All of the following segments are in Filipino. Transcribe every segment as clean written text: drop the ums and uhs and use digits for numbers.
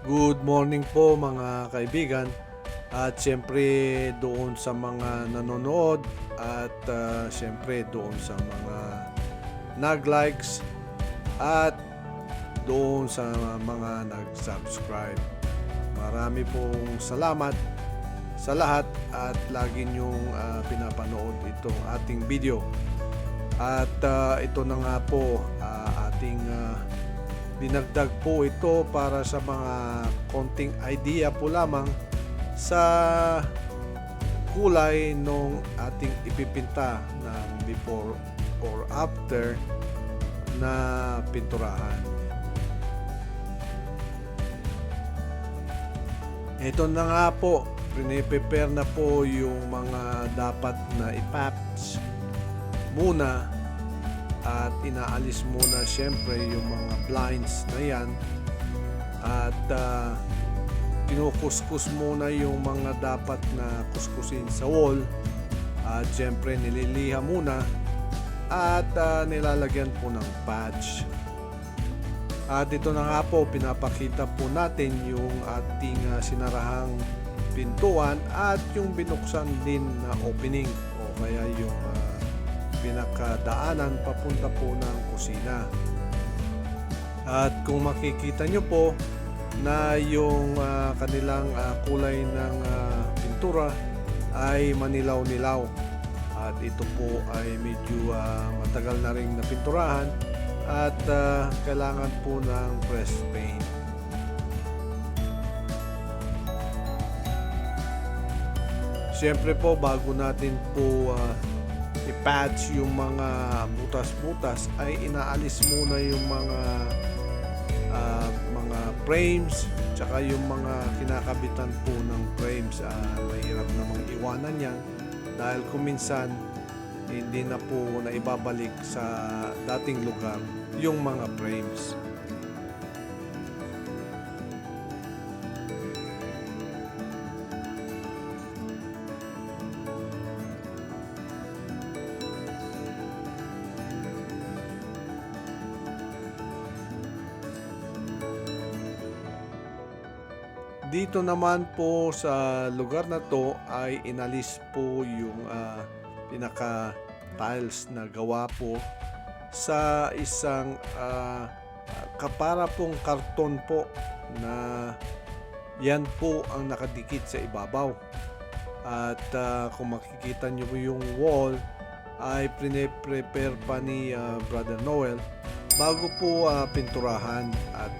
Good morning po mga kaibigan at siyempre doon sa mga nanonood at siyempre doon sa mga nag-likes at doon sa mga nag-subscribe. Marami pong salamat sa lahat at lagi niyong pinapanood itong ating video. At ito na nga po ating dinagdag po ito para sa mga konting idea po lamang sa kulay nung ating ipipinta ng before or after na pinturahan. Ito na nga po, prepare na po yung mga dapat na ipatch muna at inaalis muna syempre yung mga blinds na yan at kinukuskus muna yung mga dapat na kuskusin sa wall at syempre nililiha muna at nilalagyan po ng patch. At ito na nga po, pinapakita po natin yung ating sinarahang pintuan at yung binuksan din na opening o kaya yung pinakadaanan papunta po ng kusina. At kung makikita nyo po na yung kanilang kulay ng pintura ay manilaw-nilaw at ito po ay medyo matagal na ring napinturahan at kailangan po ng press paint. Siyempre po bago natin po i-patch yung mga butas-butas ay inaalis muna yung mga frames tsaka yung mga kinakabitan po ng frames. Mahirap namang iwanan yan dahil kuminsan hindi na po naibabalik sa dating lugar yung mga frames. Dito naman po sa lugar na to ay inalis po yung pinaka tiles na gawa po sa isang para pong karton po na yan po ang nakadikit sa ibabaw. At kung makikita nyo yung wall ay prepare pa ni Brother Noel bago po pinturahan at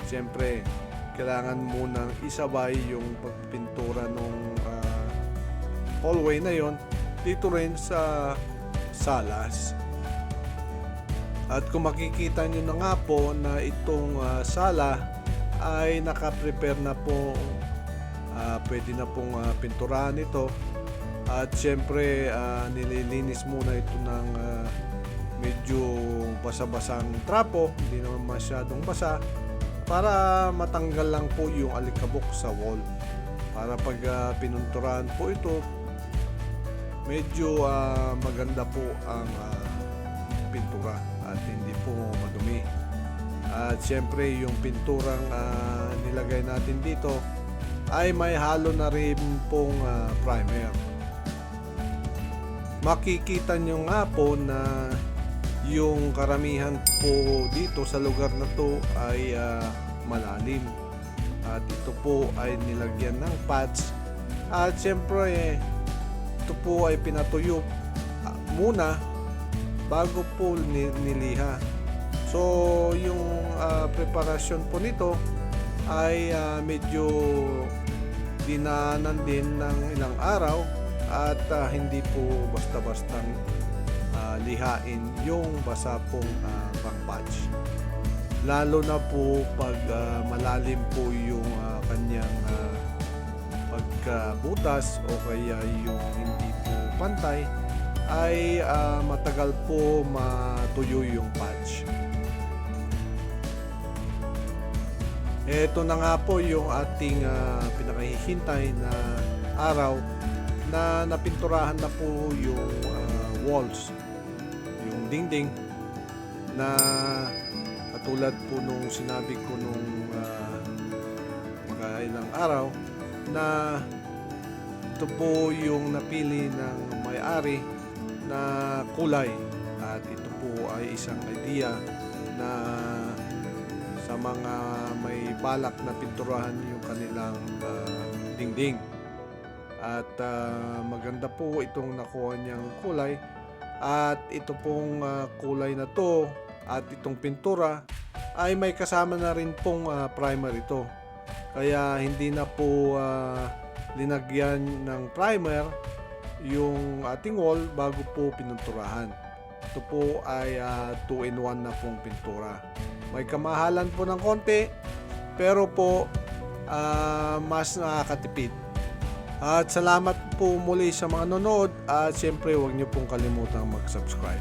siyempre kailangan munang isabay yung pagpintura ng hallway na yon dito rin sa salas. At kung makikita nyo na nga po na itong sala ay nakaprepare na po, pwede na pong pinturahan ito at syempre nililinis muna ito ng medyo basa-basang trapo, hindi naman masyadong basa para matanggal lang po yung alikabok sa wall para pag pinunturahan po ito medyo maganda po ang pintura at hindi po madumi. At syempre yung pinturang nilagay natin dito ay may halo na rin pong primer. Makikita nyo nga po na yung karamihan po dito sa lugar na to ay malalim at ito po ay nilagyan ng patch at syempre ito po ay pinatuyo muna bago po niliha. So yung preparasyon po nito ay medyo dinaanan din ng ilang araw at hindi po basta-bastang lihain yung basa pong pang-patch. Lalo na po pag malalim po yung kanyang pagkabutas o kaya yung hindi po pantay ay matagal po matuyo yung patch. Ito na nga po yung ating pinakahihintay na araw na napinturahan na po yung walls, yung dingding na katulad po nung sinabi ko nung araw na ito po yung napili ng may-ari na kulay, at ito po ay isang idea na sa mga may balak na pinturahan yung kanilang dingding. At maganda po itong nakuha niyang kulay, at ito pong kulay na to at itong pintura ay may kasama na rin pong primer ito. Kaya hindi na po linagyan ng primer yung ating wall bago po pinunturahan. Ito po ay 2-in-1 na pong pintura. May kamahalan po ng konti, pero po mas nakakatipid. At salamat po muli sa mga nanonood, at siyempre huwag niyo pong kalimutang mag-subscribe.